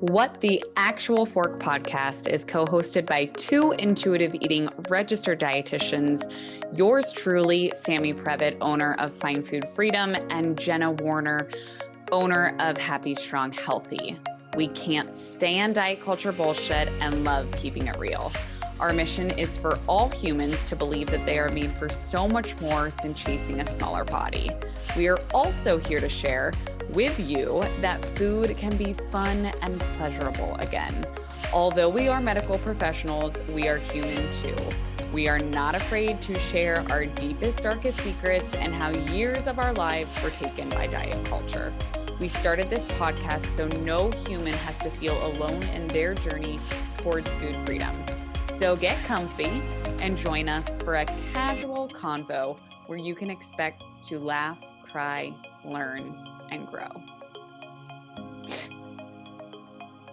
What the Actual Fork podcast is co-hosted by two intuitive eating registered dietitians, yours truly, Sammy Previtt, owner of Fine Food Freedom, and Jenna Warner, owner of Happy Strong Healthy. We can't stand diet culture bullshit and love keeping it real. Our mission is for all humans to believe that they are made for so much more than chasing a smaller body. We are also here to share with you that food can be fun and pleasurable again. Although we are medical professionals, we are human too. We are not afraid to share our deepest, darkest secrets and how years of our lives were taken by diet culture. We started this podcast so no human has to feel alone in their journey towards food freedom. So get comfy and join us for a casual convo where you can expect to laugh, cry, learn, and grow.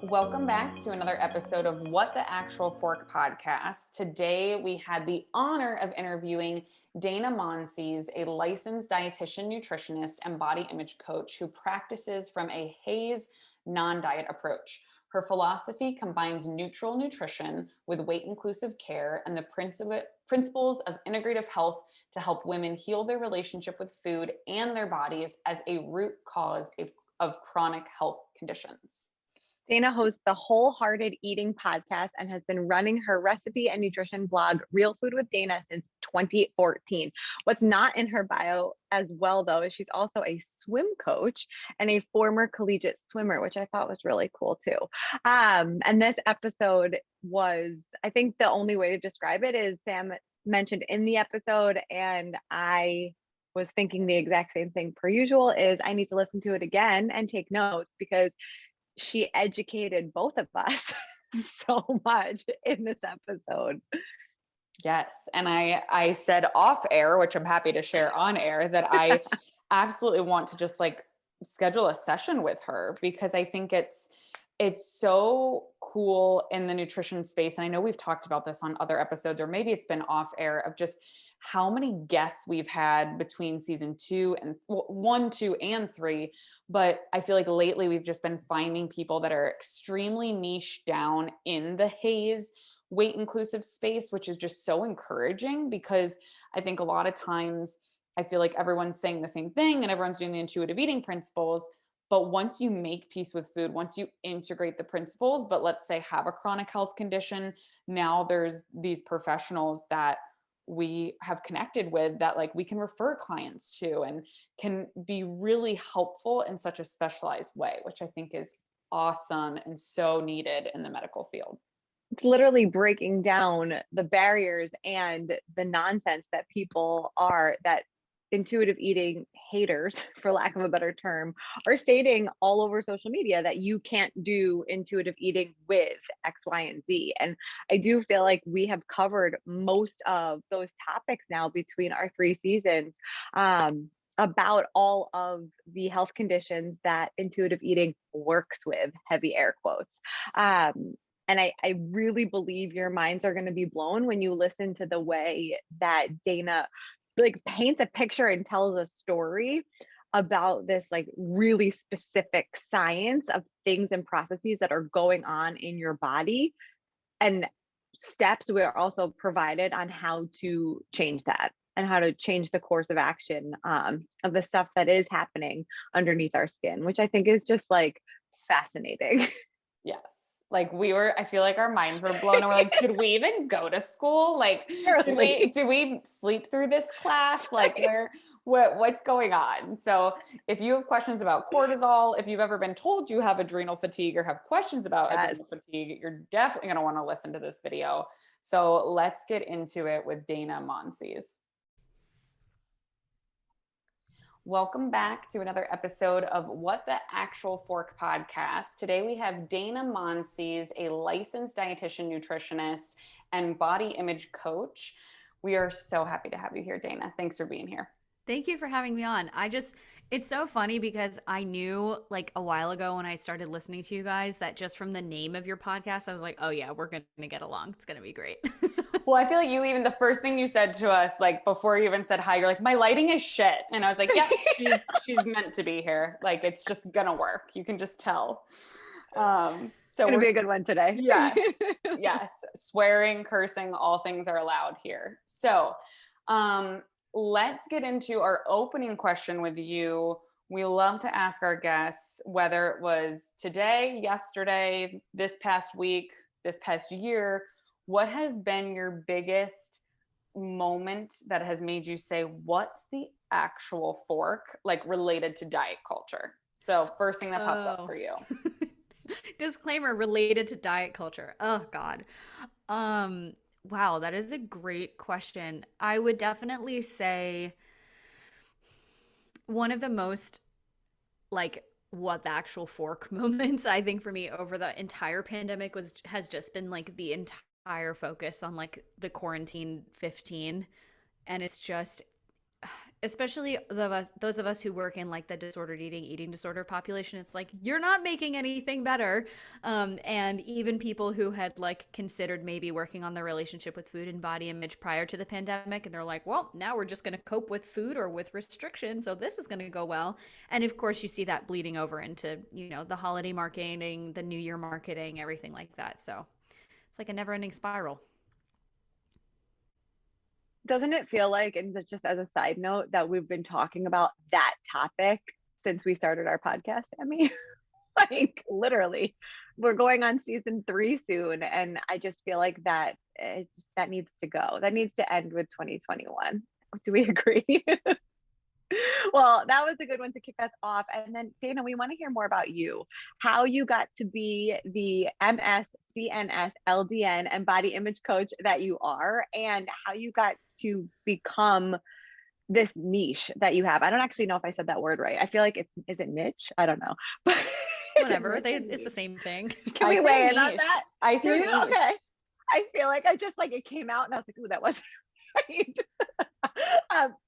Welcome back to another episode of What the Actual Fork podcast. Today we had the honor of interviewing Dana Monsees, a licensed dietitian, nutritionist, and body image coach who practices from a HAES non-diet approach. Her philosophy combines neutral nutrition with weight-inclusive care and the principles of integrative health to help women heal their relationship with food and their bodies as a root cause of chronic health conditions. Dana hosts the Wholehearted Eating podcast and has been running her recipe and nutrition blog, Real Food with Dana, since 2014. What's not in her bio as well, though, is she's also a swim coach and a former collegiate swimmer, which I thought was really cool, too. And this episode was, I think the only way to describe it is Sam mentioned in the episode, and I was thinking the exact same thing per usual, is I need to listen to it again and take notes because she educated both of us so much in this episode. Yes. And I said off air, which I'm happy to share on air, that I absolutely want to just like schedule a session with her because I think it's so cool in the nutrition space. And I know we've talked about this on other episodes, or maybe it's been off air, of just how many guests we've had between season 1, 2, and 3. But I feel like lately we've just been finding people that are extremely niche down in the HAES weight inclusive space, which is just so encouraging because I think a lot of times I feel like everyone's saying the same thing and everyone's doing the intuitive eating principles. But once you make peace with food, once you integrate the principles, but let's say have a chronic health condition, now there's these professionals that we have connected with that like we can refer clients to and can be really helpful in such a specialized way, which I think is awesome and so needed in the medical field. It's literally breaking down the barriers and the nonsense that people are, that intuitive eating haters, for lack of a better term, are stating all over social media that you can't do intuitive eating with X, Y, and Z. And I do feel like we have covered most of those topics now between our 3 seasons, about all of the health conditions that intuitive eating works with, heavy air quotes. And I really believe your minds are going to be blown when you listen to the way that Dana like paints a picture and tells a story about this like really specific science of things and processes that are going on in your body, and steps we are also provided on how to change that and how to change the course of action of the stuff that is happening underneath our skin, which I think is just like fascinating. Yes. Like I feel like our minds were blown and we're like, did we even go to school? Like, did we sleep through this class? Like what's going on? So if you have questions about cortisol, if you've ever been told you have adrenal fatigue or have questions about adrenal fatigue, you're definitely going to want to listen to this video. So let's get into it with Dana Monsees. Welcome back to another episode of What the Actual Fork podcast. Today we have Dana Monsees, a licensed dietitian, nutritionist, and body image coach. We are so happy to have you here, Dana. Thanks for being here. Thank you for having me on. It's so funny because I knew like a while ago when I started listening to you guys that just from the name of your podcast, I was like, oh yeah, we're going to get along. It's going to be great. Well, I feel like the first thing you said to us, like before you even said hi, you're like, my lighting is shit. And I was like, yeah, she's meant to be here. Like, it's just gonna work. You can just tell. So Gonna be a good one today. Yes. Yes. Swearing, cursing, all things are allowed here. So let's get into our opening question with you. We love to ask our guests whether it was today, yesterday, this past week, this past year, what has been your biggest moment that has made you say, what's the actual fork, like related to diet culture? So first thing that pops up Oh. for you. Disclaimer related to diet culture. Oh God. Um, wow, that is a great question. I would definitely say one of the most like what the actual fork moments I think for me over the entire pandemic was has just been like the entire focus on like the quarantine 15, and it's just especially those of us who work in like the disordered eating disorder population, it's like you're not making anything better. And even people who had like considered maybe working on their relationship with food and body image prior to the pandemic, and they're like, well, now we're just going to cope with food or with restriction, so this is going to go well. And of course you see that bleeding over into, you know, the holiday marketing, the new year marketing, everything like that. So it's like a never ending spiral. Doesn't it feel like, and just as a side note, that we've been talking about that topic since we started our podcast, Emmy? Like literally, we're going on season 3 soon, and I just feel like that it's just, that needs to go. That needs to end with 2021. Do we agree? Well, that was a good one to kick us off. And then, Dana, we want to hear more about you, how you got to be the MS, CNS, LDN, and body image coach that you are, and how you got to become this niche that you have. I don't actually know if I said that word right. I feel like is it niche? I don't know. But Whatever, it's the same thing. Can we weigh in on niche. that? I say niche. Okay. I feel like I just like it came out and I was like, ooh, that wasn't right.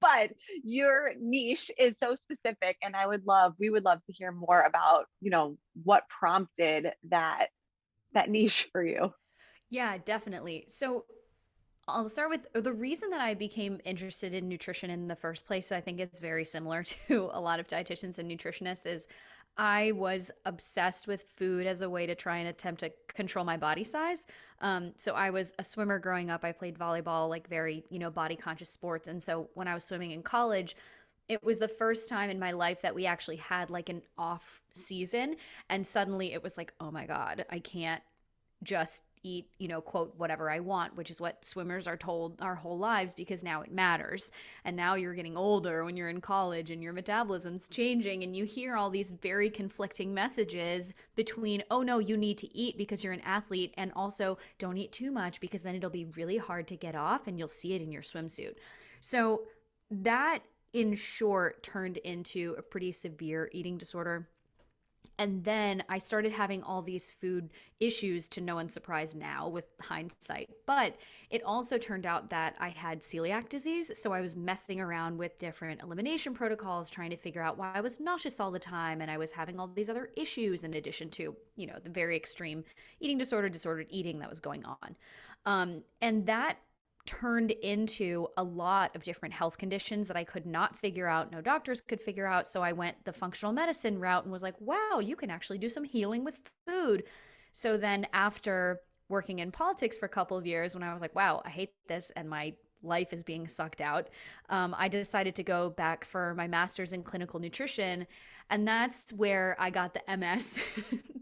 But your niche is so specific, and we would love to hear more about, you know, what prompted that niche for you. Yeah, definitely. So I'll start with the reason that I became interested in nutrition in the first place. I think it's very similar to a lot of dietitians and nutritionists. Is I was obsessed with food as a way to try and attempt to control my body size. So I was a swimmer growing up. I played volleyball, like very, you know, body conscious sports. And so when I was swimming in college, it was the first time in my life that we actually had like an off season. And suddenly it was like, oh my God, I can't just eat, you know, quote, whatever I want, which is what swimmers are told our whole lives because now it matters. And now you're getting older when you're in college and your metabolism's changing, and you hear all these very conflicting messages between, oh no, you need to eat because you're an athlete, and also don't eat too much because then it'll be really hard to get off and you'll see it in your swimsuit. So that in short turned into a pretty severe eating disorder. And then I started having all these food issues, to no one's surprise now with hindsight. But it also turned out that I had celiac disease. So I was messing around with different elimination protocols, trying to figure out why I was nauseous all the time. And I was having all these other issues in addition to, you know, the very extreme eating disorder, disordered eating that was going on. And that turned into a lot of different health conditions that I could not figure out, no doctors could figure out. So I went the functional medicine route and was like, wow, you can actually do some healing with food. So then after working in politics for a couple of years, when I was like, wow, I hate this and my life is being sucked out, I decided to go back for my master's in clinical nutrition. And that's where I got the MS.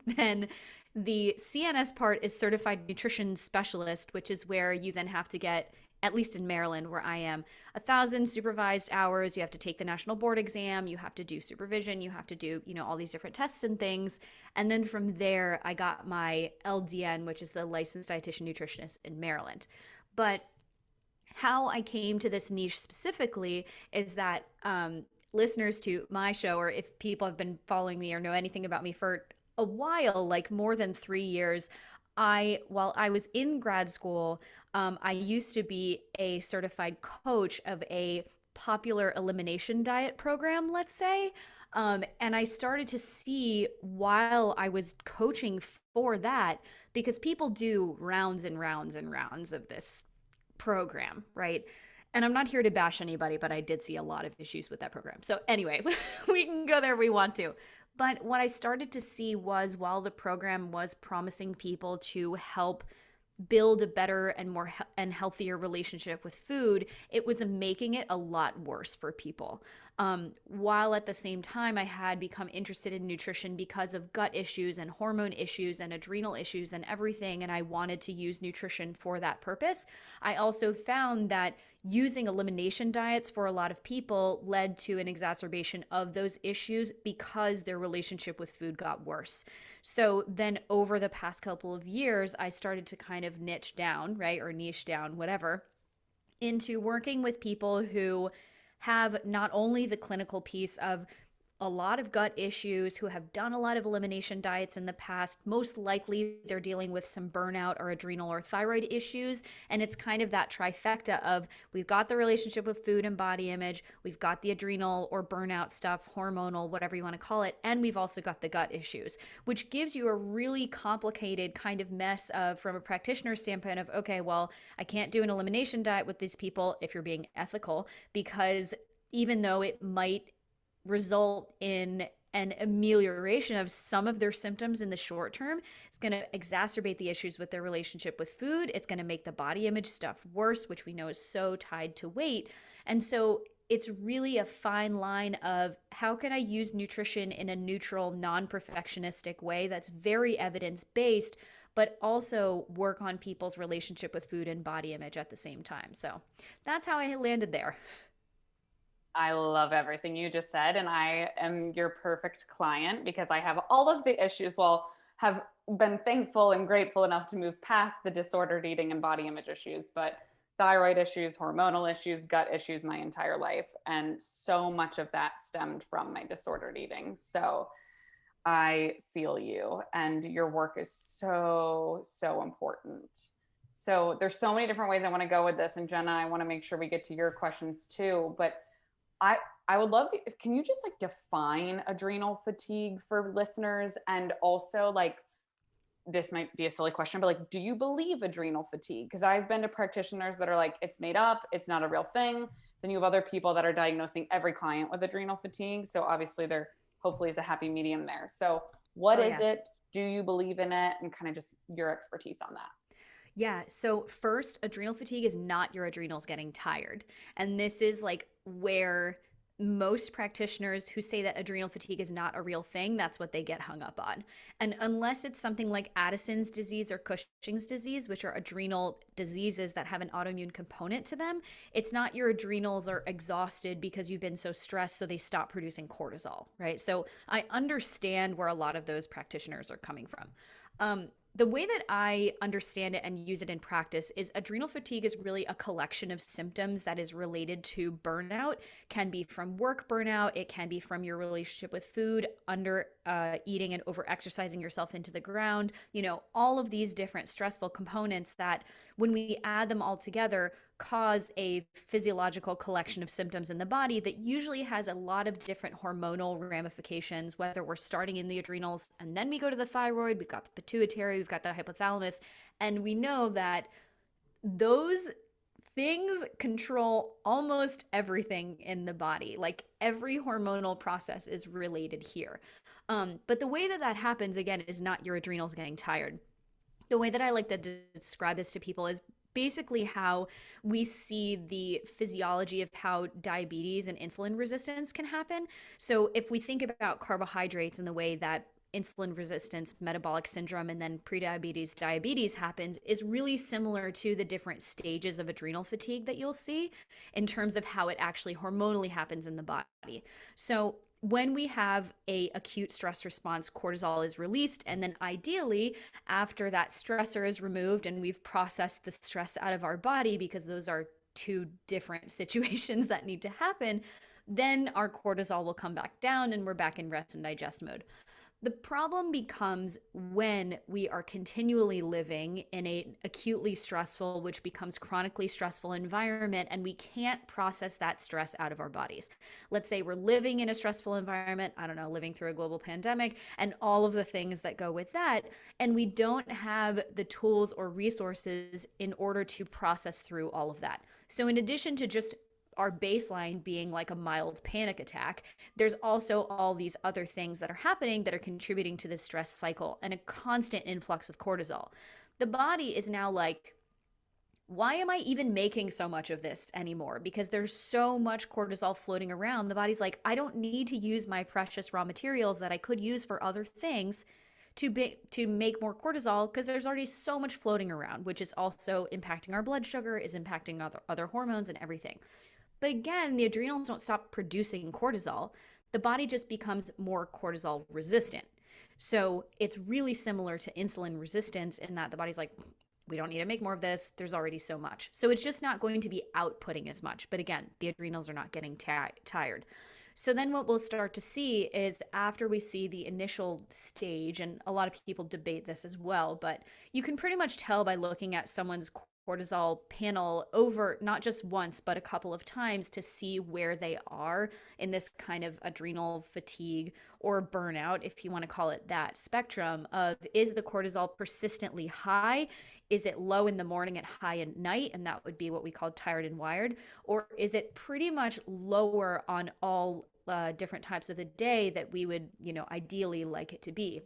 Then the CNS part is certified nutrition specialist, which is where you then have to get, at least in Maryland where I am, 1,000 supervised hours. You have to take the national board exam. You have to do supervision. You have to do, you know, all these different tests and things. And then from there, I got my LDN, which is the licensed dietitian nutritionist in Maryland. But how I came to this niche specifically is that listeners to my show, or if people have been following me or know anything about me for a while, like more than 3 years, while I was in grad school, I used to be a certified coach of a popular elimination diet program, let's say. And I started to see while I was coaching for that, because people do rounds and rounds and rounds of this program, right? And I'm not here to bash anybody, but I did see a lot of issues with that program. So anyway, we can go there if we want to. But what I started to see was while the program was promising people to help build a better and more and healthier relationship with food, it was making it a lot worse for people. While at the same time, I had become interested in nutrition because of gut issues and hormone issues and adrenal issues and everything, and I wanted to use nutrition for that purpose. I also found that using elimination diets for a lot of people led to an exacerbation of those issues because their relationship with food got worse. So then over the past couple of years, I started to kind of niche down, right? Or niche down, whatever, into working with people who have not only the clinical piece of a lot of gut issues, who have done a lot of elimination diets in the past. Most likely, they're dealing with some burnout or adrenal or thyroid issues. And it's kind of that trifecta of we've got the relationship with food and body image, we've got the adrenal or burnout stuff, hormonal, whatever you want to call it, and we've also got the gut issues, which gives you a really complicated kind of mess of, from a practitioner standpoint, of okay, well, I can't do an elimination diet with these people if you're being ethical, because even though it might result in an amelioration of some of their symptoms in the short term, it's going to exacerbate the issues with their relationship with food. It's going to make the body image stuff worse, which we know is so tied to weight. And so it's really a fine line of how can I use nutrition in a neutral, non-perfectionistic way that's very evidence-based, but also work on people's relationship with food and body image at the same time. So that's how I landed there. I love everything you just said, and I am your perfect client because I have all of the issues. Well, have been thankful and grateful enough to move past the disordered eating and body image issues, but thyroid issues, hormonal issues, gut issues my entire life. And so much of that stemmed from my disordered eating. So I feel you, and your work is so, so important. So there's so many different ways I want to go with this. And Jenna, I want to make sure we get to your questions too. But I I would love if can you just like define adrenal fatigue for listeners, and also like this might be a silly question, but like do you believe adrenal fatigue? Because I've been to practitioners that are like it's made up, it's not a real thing. Then you have other people that are diagnosing every client with adrenal fatigue. So obviously there hopefully is a happy medium there. So what Oh, is yeah. it? Do you believe in it? And kind of just your expertise on that. Yeah. So, first, adrenal fatigue is not your adrenals getting tired. And this is like where most practitioners who say that adrenal fatigue is not a real thing, that's what they get hung up on. And unless it's something like Addison's disease or Cushing's disease, which are adrenal diseases that have an autoimmune component to them, it's not your adrenals are exhausted because you've been so stressed, so they stop producing cortisol, right? So, I understand where a lot of those practitioners are coming from. The way that I understand it and use it in practice is adrenal fatigue is really a collection of symptoms that is related to burnout. Can be from work burnout, it can be from your relationship with food, under eating and over exercising yourself into the ground. You know, all of these different stressful components that, when we add them all together, cause a physiological collection of symptoms in the body that usually has a lot of different hormonal ramifications, whether we're starting in the adrenals and then we go to the thyroid, we've got the pituitary, we've got the hypothalamus, and we know that those things control almost everything in the body. Like every hormonal process is related here. But the way that that happens, again, is not your adrenals getting tired. The way that I like to describe this to people is basically how we see the physiology of how diabetes and insulin resistance can happen. So, if we think about carbohydrates and the way that insulin resistance, metabolic syndrome, and then prediabetes, diabetes happens, is really similar to the different stages of adrenal fatigue that you'll see in terms of how it actually hormonally happens in the body. So, when we have a acute stress response, cortisol is released, and then ideally after that stressor is removed and we've processed the stress out of our body, because those are two different situations that need to happen, then our cortisol will come back down and we're back in rest and digest mode. The problem becomes when we are continually living in an acutely stressful, which becomes chronically stressful environment, and we can't process that stress out of our bodies. Let's say we're living in a stressful environment, I don't know, living through a global pandemic and all of the things that go with that, and we don't have the tools or resources in order to process through all of that. So, in addition to just our baseline being like a mild panic attack, there's also all these other things that are happening that are contributing to this stress cycle and a constant influx of cortisol. The body is now like, why am I even making so much of this anymore? Because there's so much cortisol floating around. The body's like, I don't need to use my precious raw materials that I could use for other things to make more cortisol, because there's already so much floating around, which is also impacting our blood sugar, is impacting other hormones and everything. But again, the adrenals don't stop producing cortisol. The body just becomes more cortisol resistant. So it's really similar to insulin resistance in that the body's like, we don't need to make more of this. There's already so much. So it's just not going to be outputting as much. But again, the adrenals are not getting tired. So then what we'll start to see is after we see the initial stage, and a lot of people debate this as well, but you can pretty much tell by looking at someone's cortisol panel over not just once, but a couple of times to see where they are in this kind of adrenal fatigue or burnout, if you want to call it that spectrum of, is the cortisol persistently high? Is it low in the morning and high at night? And that would be what we call tired and wired. Or is it pretty much lower on all different types of the day that we would, ideally like it to be?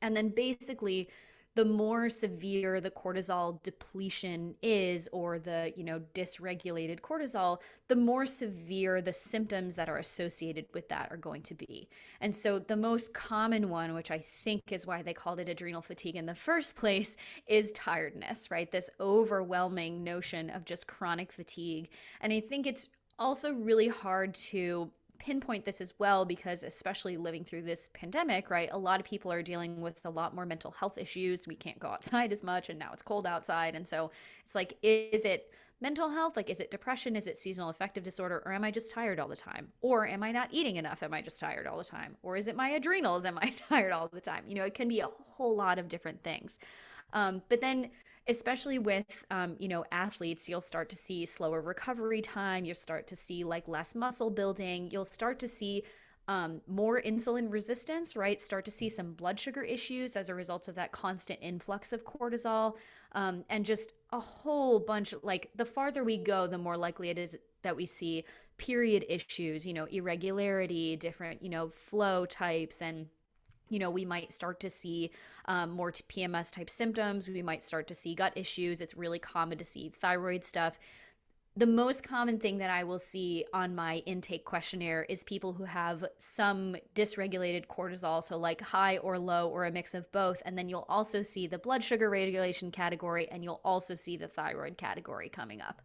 And then basically, the more severe the cortisol depletion is, or the, dysregulated cortisol, the more severe the symptoms that are associated with that are going to be. And so the most common one, which I think is why they called it adrenal fatigue in the first place, is tiredness, right? This overwhelming notion of just chronic fatigue. And I think it's also really hard to pinpoint this as well, because especially living through this pandemic, right, a lot of people are dealing with a lot more mental health issues. We can't go outside as much, and now it's cold outside, and so it's like, is it mental health? Like, is it depression? Is it seasonal affective disorder? Or am I just tired all the time? Or am I not eating enough? Am I just tired all the time? Or is it my adrenals? Am I tired all the time? It can be a whole lot of different things. But then especially with athletes, you'll start to see slower recovery time. You'll start to see like less muscle building. You'll start to see more insulin resistance, right? Start to see some blood sugar issues as a result of that constant influx of cortisol, and just a whole bunch. Like, the farther we go, the more likely it is that we see period issues, irregularity, different flow types, and we might start to see more PMS type symptoms. We might start to see gut issues. It's really common to see thyroid stuff. The most common thing that I will see on my intake questionnaire is people who have some dysregulated cortisol, so like high or low or a mix of both. And then you'll also see the blood sugar regulation category, and you'll also see the thyroid category coming up.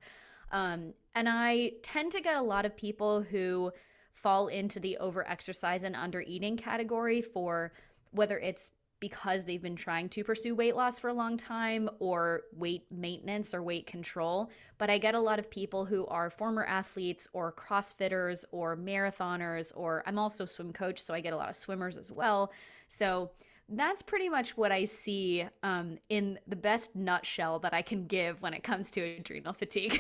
And I tend to get a lot of people who fall into the overexercise and undereating category, for whether it's because they've been trying to pursue weight loss for a long time, or weight maintenance or weight control. But I get a lot of people who are former athletes or CrossFitters or marathoners, or I'm also a swim coach, so I get a lot of swimmers as well. So that's pretty much what I see in the best nutshell that I can give when it comes to adrenal fatigue.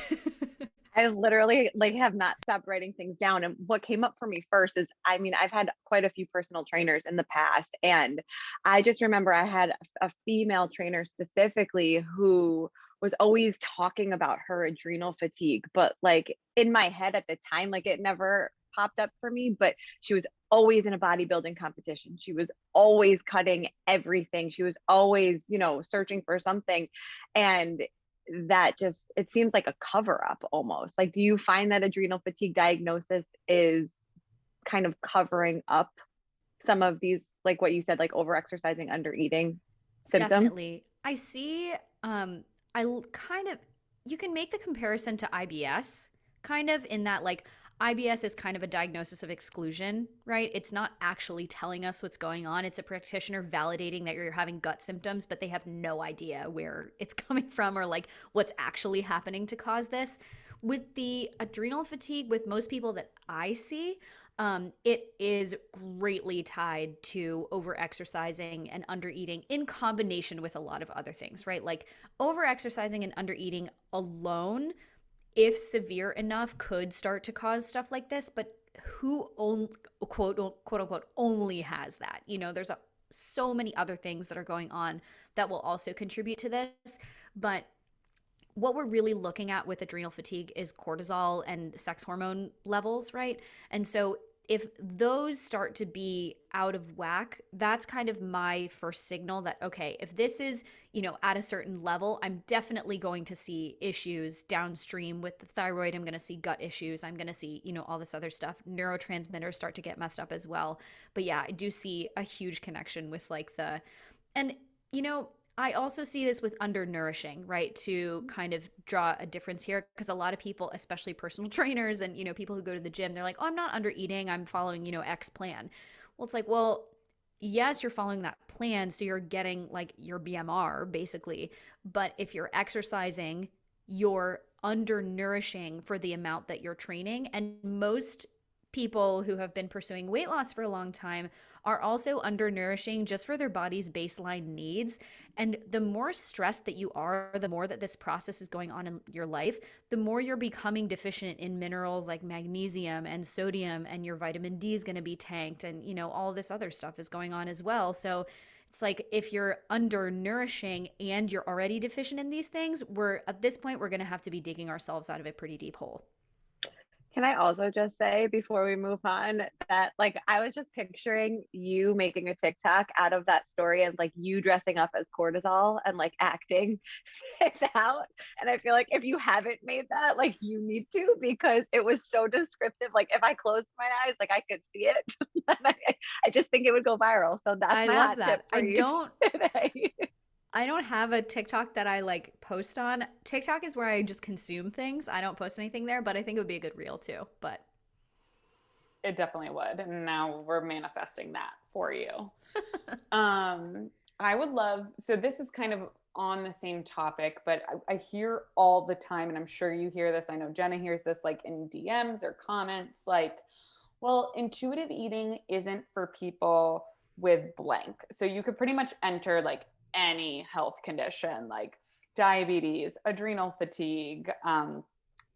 I literally have not stopped writing things down. And what came up for me first is, I've had quite a few personal trainers in the past. And I just remember I had a female trainer specifically who was always talking about her adrenal fatigue. But like, in my head at the time, like, it never popped up for me, but she was always in a bodybuilding competition. She was always cutting everything. She was always, searching for something. And that just, it seems like a cover up almost. Like, do you find that adrenal fatigue diagnosis is kind of covering up some of these, like what you said, like over exercising, under eating symptoms? Definitely. I see, kind of, you can make the comparison to IBS, kind of, in that, like, IBS is kind of a diagnosis of exclusion, right? It's not actually telling us what's going on. It's a practitioner validating that you're having gut symptoms, but they have no idea where it's coming from, or like what's actually happening to cause this. With the adrenal fatigue, with most people that I see, it is greatly tied to over-exercising and under-eating, in combination with a lot of other things, right? Like, over-exercising and under-eating alone, if severe enough, could start to cause stuff like this. But who only, quote unquote, only has that? There's so many other things that are going on that will also contribute to this. But what we're really looking at with adrenal fatigue is cortisol and sex hormone levels, right? And so if those start to be out of whack, that's kind of my first signal that, okay, if this is, at a certain level, I'm definitely going to see issues downstream with the thyroid. I'm going to see gut issues. I'm going to see, all this other stuff. Neurotransmitters start to get messed up as well. But yeah, I do see a huge connection with like and, you know, I also see this with undernourishing, right? To kind of draw a difference here, because a lot of people, especially personal trainers and, people who go to the gym, they're like, oh, I'm not under eating. I'm following, X plan. Well, it's like, well, yes, you're following that plan. So you're getting like your BMR basically. But if you're exercising, you're undernourishing for the amount that you're training. And most people who have been pursuing weight loss for a long time are also undernourishing just for their body's baseline needs. And the more stressed that you are, the more that this process is going on in your life, the more you're becoming deficient in minerals like magnesium and sodium, and your vitamin D is going to be tanked, and all this other stuff is going on as well. So it's like if you're undernourishing and you're already deficient in these things, we're at this point we're going to have to be digging ourselves out of a pretty deep hole. Can I also just say before we move on that like I was just picturing you making a TikTok out of that story and like you dressing up as cortisol and like acting it out. And I feel like if you haven't made that, like you need to, because it was so descriptive. Like if I closed my eyes, like I could see it. I just think it would go viral. So that's I my love hot tip that. for you today. I don't have a TikTok that I like post on. TikTok is where I just consume things. I don't post anything there, but I think it would be a good reel too. But It definitely would. And now we're manifesting that for you. I would love, so this is kind of on the same topic, but I hear all the time, and I'm sure you hear this. I know Jenna hears this like in DMs or comments, like, well, intuitive eating isn't for people with blank. So you could pretty much enter like any health condition, like diabetes, adrenal fatigue,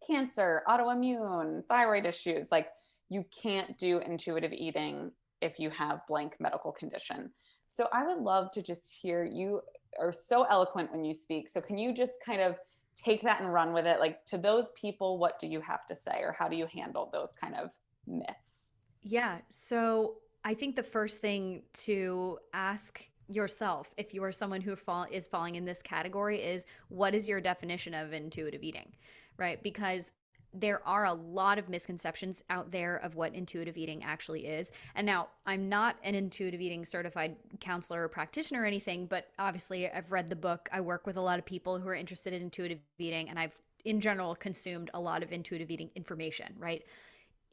cancer, autoimmune, thyroid issues. Like you can't do intuitive eating if you have blank medical condition. So I would love to just hear, you are so eloquent when you speak. So can you just kind of take that and run with it? Like to those people, what do you have to say, or how do you handle those kind of myths? yeah, so I think the first thing to ask yourself, if you are someone who is falling in this category, is what is your definition of intuitive eating, right? Because there are a lot of misconceptions out there of what intuitive eating actually is. And now I'm not an intuitive eating certified counselor or practitioner or anything, but obviously I've read the book. I work with a lot of people who are interested in intuitive eating, and I've in general consumed a lot of intuitive eating information, right?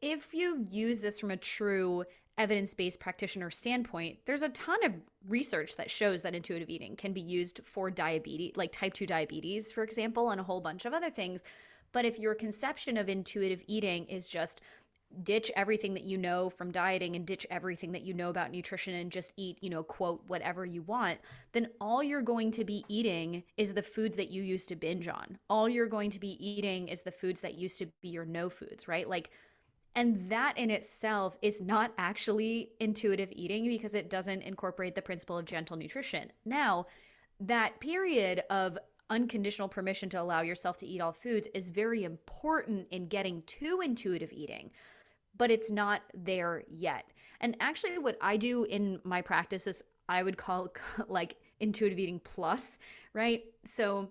If you use this from a true evidence-based practitioner standpoint, there's a ton of research that shows that intuitive eating can be used for diabetes, like type 2 diabetes, for example, and a whole bunch of other things. But if your conception of intuitive eating is just ditch everything that you know from dieting and ditch everything that you know about nutrition and just eat, quote, whatever you want, then all you're going to be eating is the foods that you used to binge on. All you're going to be eating is the foods that used to be your no foods, right? Like, and that in itself is not actually intuitive eating because it doesn't incorporate the principle of gentle nutrition. Now, that period of unconditional permission to allow yourself to eat all foods is very important in getting to intuitive eating, but it's not there yet. And actually, what I do in my practice is I would call like intuitive eating plus, right? So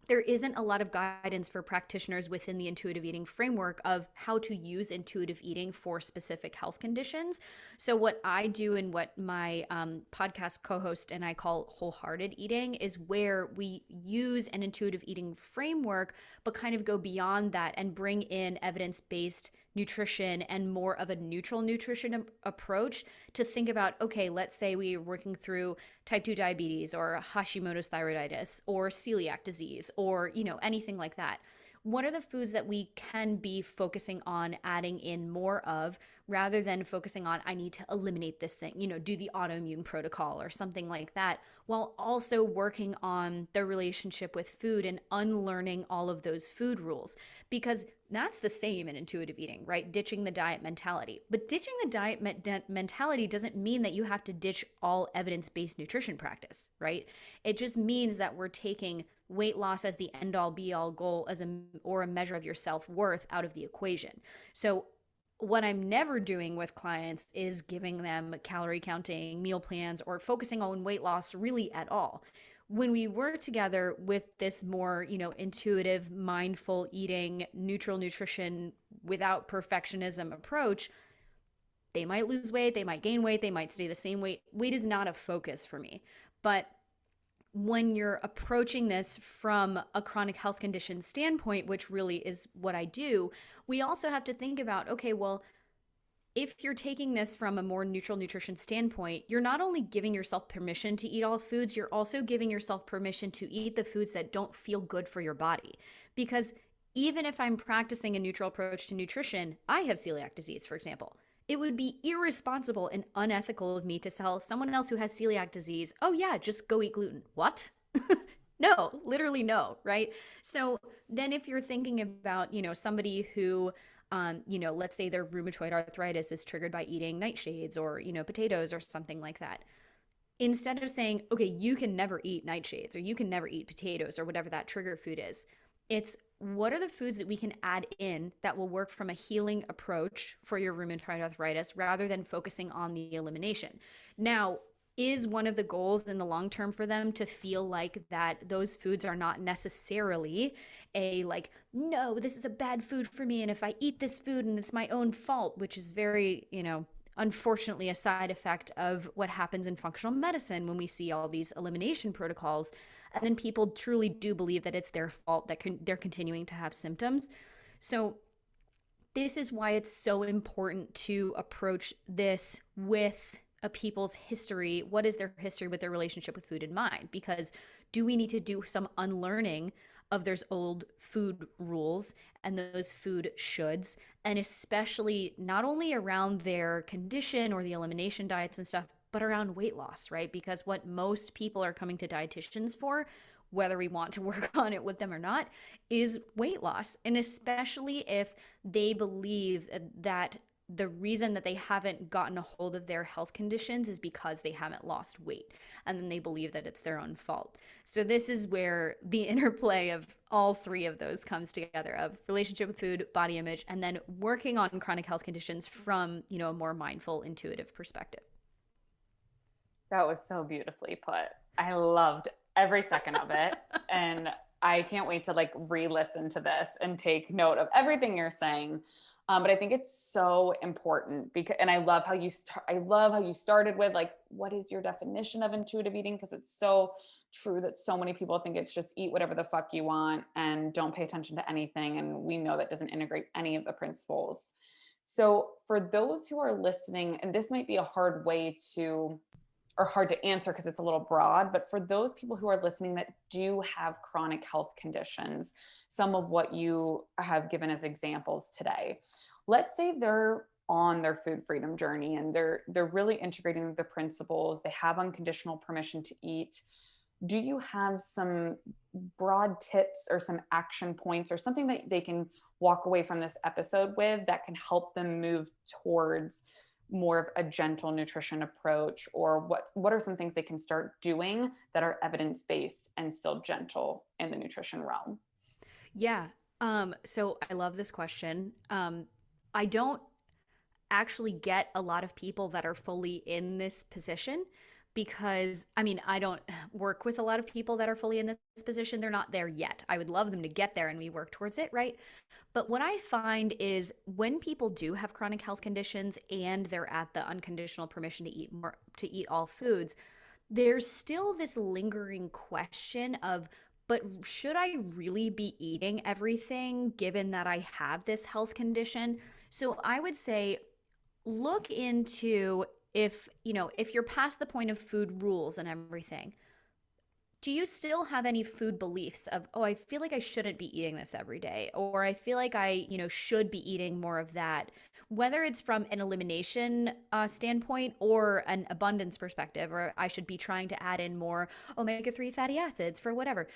there isn't a lot of guidance for practitioners within the intuitive eating framework of how to use intuitive eating for specific health conditions. So, what I do and what my podcast co host and I call wholehearted eating is where we use an intuitive eating framework, but kind of go beyond that and bring in evidence based nutrition and more of a neutral nutrition approach to think about, okay, let's say we're working through type 2 diabetes or Hashimoto's thyroiditis or celiac disease or, anything like that. What are the foods that we can be focusing on adding in more of rather than focusing on, I need to eliminate this thing, do the autoimmune protocol or something like that, while also working on the relationship with food and unlearning all of those food rules. Because That's the same in intuitive eating, right? Ditching the diet mentality. But ditching the diet mentality doesn't mean that you have to ditch all evidence based nutrition practice, right? It just means that we're taking weight loss as the end all be all goal or a measure of your self worth out of the equation. So, what I'm never doing with clients is giving them calorie counting, meal plans, or focusing on weight loss really at all. When we work together with this more, intuitive, mindful eating, neutral nutrition without perfectionism approach, they might lose weight, they might gain weight, they might stay the same weight. Weight is not a focus for me. But when you're approaching this from a chronic health condition standpoint, which really is what I do, we also have to think about, okay, well, if you're taking this from a more neutral nutrition standpoint, you're not only giving yourself permission to eat all foods, you're also giving yourself permission to eat the foods that don't feel good for your body. Because even if I'm practicing a neutral approach to nutrition, I have celiac disease, for example. It would be irresponsible and unethical of me to tell someone else who has celiac disease, oh, yeah, just go eat gluten. What? No, literally no, right? So then if you're thinking about, somebody who let's say their rheumatoid arthritis is triggered by eating nightshades or, potatoes or something like that. Instead of saying, okay, you can never eat nightshades or you can never eat potatoes or whatever that trigger food is, it's what are the foods that we can add in that will work from a healing approach for your rheumatoid arthritis rather than focusing on the elimination. Now, is one of the goals in the long term for them to feel like that those foods are not necessarily a like, no, this is a bad food for me, and if I eat this food and it's my own fault, which is very, unfortunately a side effect of what happens in functional medicine when we see all these elimination protocols, and then people truly do believe that it's their fault that they're continuing to have symptoms. So this is why it's so important to approach this with a people's history. What is their history with their relationship with food in mind? Because do we need to do some unlearning of those old food rules and those food shoulds, and especially not only around their condition or the elimination diets and stuff, but around weight loss, right? Because what most people are coming to dietitians for, whether we want to work on it with them or not, is weight loss. And especially if they believe that the reason that they haven't gotten a hold of their health conditions is because they haven't lost weight, and then they believe that it's their own fault. So this is where the interplay of all three of those comes together, of relationship with food, body image, and then working on chronic health conditions from, a more mindful, intuitive perspective. That was so beautifully put. I loved every second of it. And I can't wait to like re-listen to this and take note of everything you're saying. But I think it's so important because, and I love how you started with like, what is your definition of intuitive eating? Because it's so true that so many people think it's just eat whatever the fuck you want and don't pay attention to anything. And we know that doesn't integrate any of the principles. So for those who are listening, and this might be a hard way to, or hard to answer because it's a little broad, but for those people who are listening that do have chronic health conditions, some of what you have given as examples today, let's say they're on their food freedom journey and they're really integrating the principles, they have unconditional permission to eat. Do you have some broad tips or some action points or something that they can walk away from this episode with that can help them move towards more of a gentle nutrition approach? Or what are some things they can start doing that are evidence-based and still gentle in the nutrition realm? Yeah. So I love this question. I don't actually get a lot of people that are fully in this position because I don't work with a lot of people that are fully in this position. They're not there yet. I would love them to get there and we work towards it, right? But what I find is when people do have chronic health conditions and they're at the unconditional permission to eat all foods, there's still this lingering question of, but should I really be eating everything given that I have this health condition? So I would say look into if you're past the point of food rules and everything, do you still have any food beliefs of, oh, I feel like I shouldn't be eating this every day, or I feel like I, should be eating more of that, whether it's from an elimination standpoint or an abundance perspective, or I should be trying to add in more omega-3 fatty acids for whatever,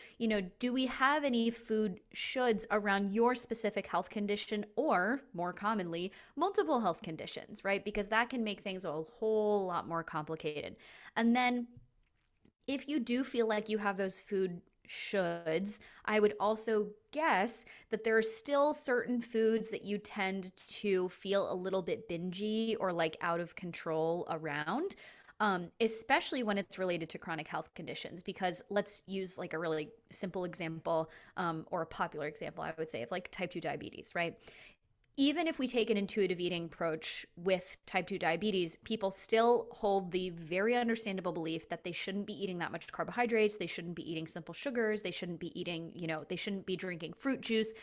do we have any food shoulds around your specific health condition, or more commonly, multiple health conditions, right? Because that can make things a whole lot more complicated. And then if you do feel like you have those food shoulds, I would also guess that there are still certain foods that you tend to feel a little bit bingy or like out of control around. Especially when it's related to chronic health conditions, because let's use like a really simple example, or a popular example, I would say, of like type 2 diabetes, right? Even if we take an intuitive eating approach with type 2 diabetes, people still hold the very understandable belief that they shouldn't be eating that much carbohydrates, they shouldn't be eating simple sugars, they shouldn't be eating, they shouldn't be drinking fruit juice,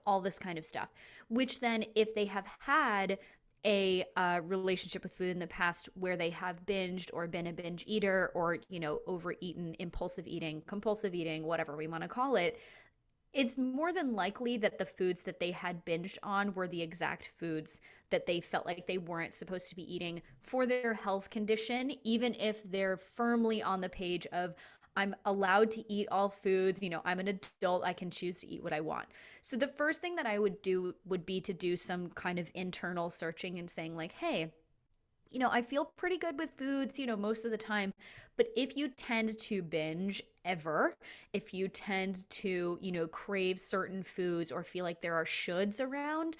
all this kind of stuff. Which then, if they have had a relationship with food in the past where they have binged or been a binge eater, or, overeaten, impulsive eating, compulsive eating, whatever we want to call it, it's more than likely that the foods that they had binged on were the exact foods that they felt like they weren't supposed to be eating for their health condition, even if they're firmly on the page of, I'm allowed to eat all foods, I'm an adult, I can choose to eat what I want. So the first thing that I would do would be to do some kind of internal searching and saying, like, hey, I feel pretty good with foods, most of the time. But if you tend to binge ever, if you tend to, crave certain foods or feel like there are shoulds around,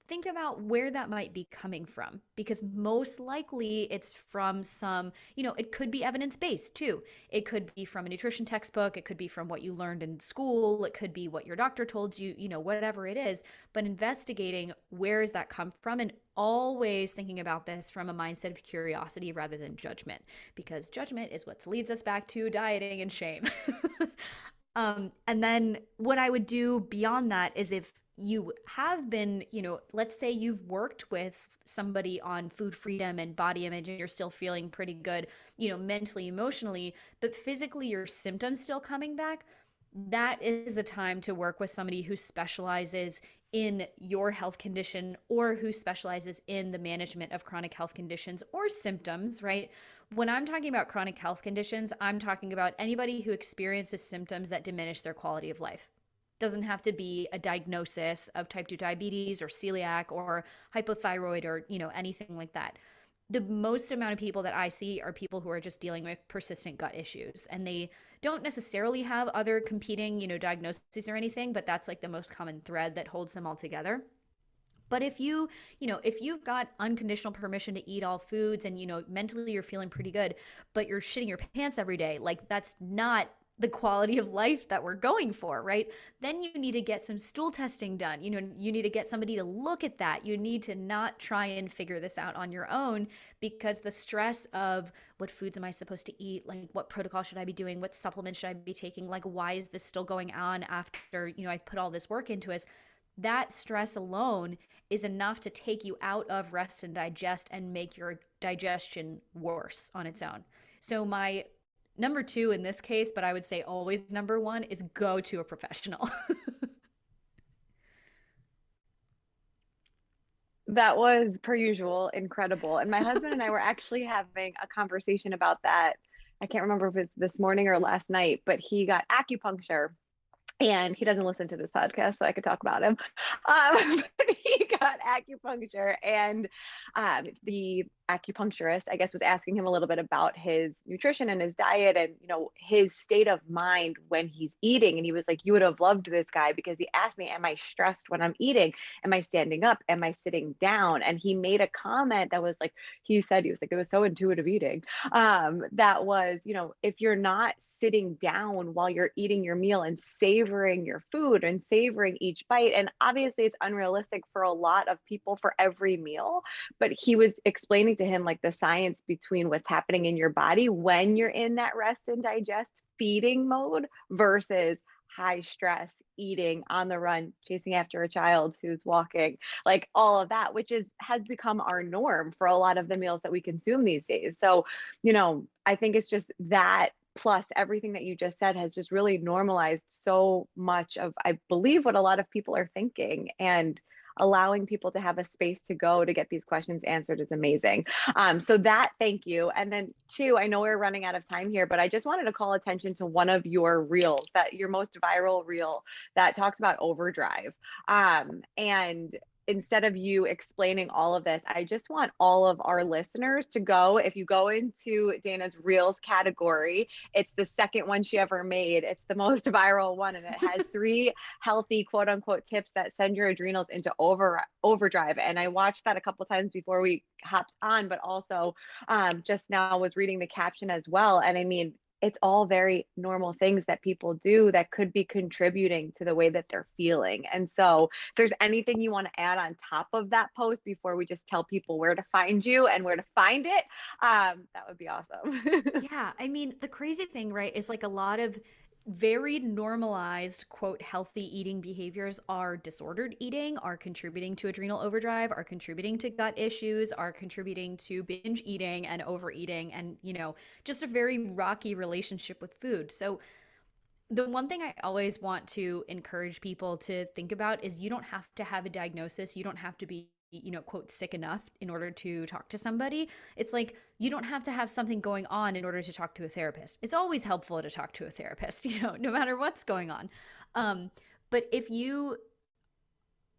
think about where that might be coming from, because most likely it's from some, it could be evidence based too. It could be from a nutrition textbook, it could be from what you learned in school, it could be what your doctor told you, whatever it is. But investigating where does that come from, and always thinking about this from a mindset of curiosity rather than judgment, because judgment is what leads us back to dieting and shame. And then what I would do beyond that is, if you have been, let's say you've worked with somebody on food freedom and body image and you're still feeling pretty good, mentally, emotionally, but physically your symptoms still coming back, that is the time to work with somebody who specializes in your health condition, or who specializes in the management of chronic health conditions or symptoms, right? When I'm talking about chronic health conditions, I'm talking about anybody who experiences symptoms that diminish their quality of life. Doesn't have to be a diagnosis of type 2 diabetes or celiac or hypothyroid or, anything like that. The most amount of people that I see are people who are just dealing with persistent gut issues, and they don't necessarily have other competing, diagnoses or anything, but that's like the most common thread that holds them all together. But if if you've got unconditional permission to eat all foods and, mentally you're feeling pretty good, but you're shitting your pants every day, like that's not the quality of life that we're going for, right? Then you need to get some stool testing done. You need to get somebody to look at that. You need to not try and figure this out on your own, because the stress of what foods am I supposed to eat? Like, what protocol should I be doing? What supplements should I be taking? Like, why is this still going on after, I put all this work into it? That stress alone is enough to take you out of rest and digest and make your digestion worse on its own. So my number two in this case, but I would say always number one, is go to a professional. That was, per usual, incredible. And my husband and I were actually having a conversation about that. I can't remember if it's this morning or last night, but he got acupuncture, and he doesn't listen to this podcast, so I could talk about him. But he got acupuncture, and the acupuncturist, I guess, was asking him a little bit about his nutrition and his diet and, his state of mind when he's eating. And he was like, you would have loved this guy, because he asked me, am I stressed when I'm eating? Am I standing up? Am I sitting down? And he made a comment that was like, he was like, it was so intuitive eating. That was, if you're not sitting down while you're eating your meal and savoring your food and savoring each bite, and obviously it's unrealistic for a lot of people for every meal, but he was explaining to him like the science between what's happening in your body when you're in that rest and digest feeding mode versus high stress eating on the run, chasing after a child who's walking, like all of that, which has become our norm for a lot of the meals that we consume these days. So, I think it's just that plus everything that you just said has just really normalized so much of, I believe, what a lot of people are thinking, and allowing people to have a space to go to get these questions answered is amazing. So that, thank you. And then two, I know we're running out of time here, but I just wanted to call attention to one of your reels, that your most viral reel that talks about overdrive. And instead of you explaining all of this, I just want all of our listeners to go, if you go into Dana's Reels category, it's the second one she ever made. It's the most viral one, and it has 3 healthy quote unquote tips that send your adrenals into overdrive. And I watched that a couple times before we hopped on, but also just now was reading the caption as well. And I mean, it's all very normal things that people do that could be contributing to the way that they're feeling. And so if there's anything you want to add on top of that post before we just tell people where to find you and where to find it, that would be awesome. Yeah, I mean, the crazy thing, right, is like a lot of very normalized, quote, healthy eating behaviors are disordered eating, are contributing to adrenal overdrive, are contributing to gut issues, are contributing to binge eating and overeating, and, you know, just a very rocky relationship with food. So the one thing I always want to encourage people to think about is you don't have to have a diagnosis. You don't have to be, you know, quote, sick enough in order to talk to somebody. It's like, you don't have to have something going on in order to talk to a therapist. It's always helpful to talk to a therapist, you know, no matter what's going on. But if you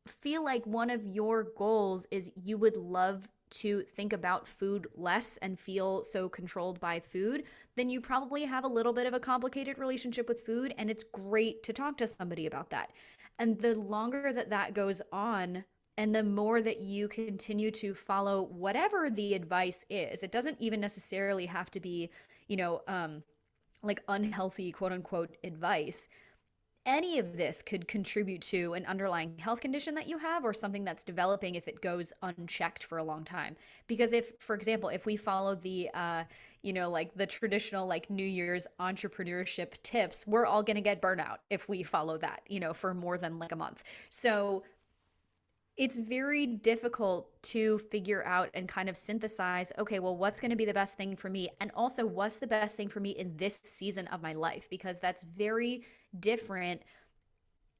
feel like one of your goals is you would love to think about food less and feel so controlled by food, then you probably have a little bit of a complicated relationship with food, and it's great to talk to somebody about that. And the longer that that goes on, and the more that you continue to follow whatever the advice is, it doesn't even necessarily have to be, you know, like unhealthy, quote unquote, advice. Any of this could contribute to an underlying health condition that you have, or something that's developing if it goes unchecked for a long time. Because if, for example, if we follow the, you know, like the traditional like New Year's entrepreneurship tips, we're all going to get burnout if we follow that, you know, for more than like a month. So it's very difficult to figure out and kind of synthesize, okay, well, what's going to be the best thing for me? And also, what's the best thing for me in this season of my life? Because that's very different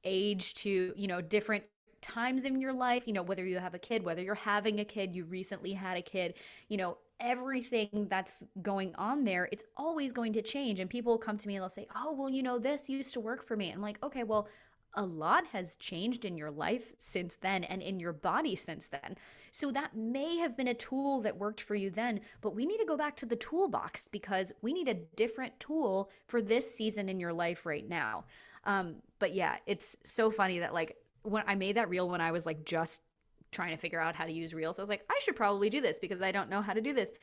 age to, you know, different times in your life, you know, whether you have a kid, whether you're having a kid, you recently had a kid, you know, everything that's going on there, it's always going to change. And people come to me and they'll say, oh, well, you know, this used to work for me. I'm like, okay, well, a lot has changed in your life since then and in your body since then. So that may have been a tool that worked for you then, but we need to go back to the toolbox because we need a different tool for this season in your life right now. But yeah, it's so funny that like when I made that reel when I was like just trying to figure out how to use reels, I was like, I should probably do this because I don't know how to do this.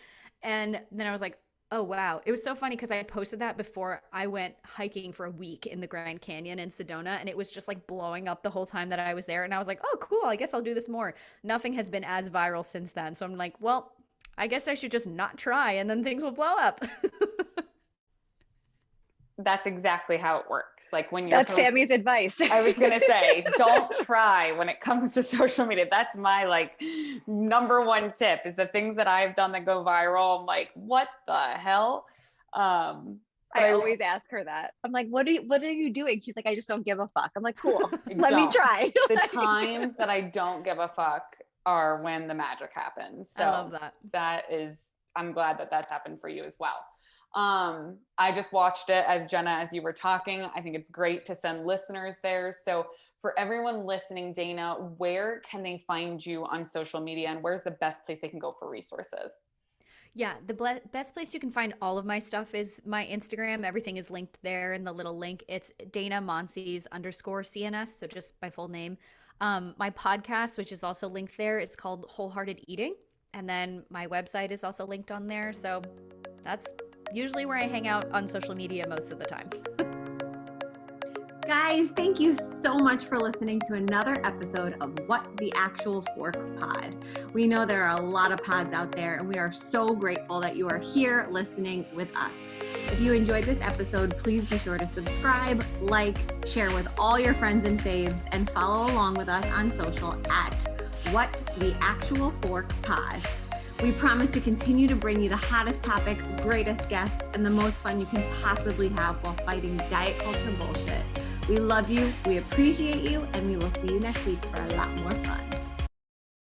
And then I was like, oh, wow. It was so funny because I posted that before I went hiking for a week in the Grand Canyon in Sedona, and it was just like blowing up the whole time that I was there. And I was like, oh, cool. I guess I'll do this more. Nothing has been as viral since then. So I'm like, well, I guess I should just not try and then things will blow up. That's exactly how it works. Like when you're That's Sammy's advice. I was going to say, don't try when it comes to social media. That's my like number one tip is the things that I've done that go viral. I'm like, what the hell? I always ask her that. I'm like, what are you doing? She's like, I just don't give a fuck. I'm like, cool. Let me try. The times that I don't give a fuck are when the magic happens. So I love that. I'm glad that that's happened for you as well. I just watched it as Jenna, as you were talking. I think it's great to send listeners there. So for everyone listening, Dana, where can they find you on social media and where's the best place they can go for resources? Yeah, the best place you can find all of my stuff is my Instagram. Everything is linked there in the little link. It's Dana Monsees _CNS. So just my full name. My podcast, which is also linked there, is called Wholehearted Eating. And then my website is also linked on there. So that's usually where I hang out on social media most of the time. Guys, thank you so much for listening to another episode of What the Actual Fork Pod. We know there are a lot of pods out there, and we are so grateful that you are here listening with us. If you enjoyed this episode, please be sure to subscribe, like, share with all your friends and faves, and follow along with us on social at What the Actual Fork Pod. We promise to continue to bring you the hottest topics, greatest guests, and the most fun you can possibly have while fighting diet culture bullshit. We love you, we appreciate you, and we will see you next week for a lot more fun.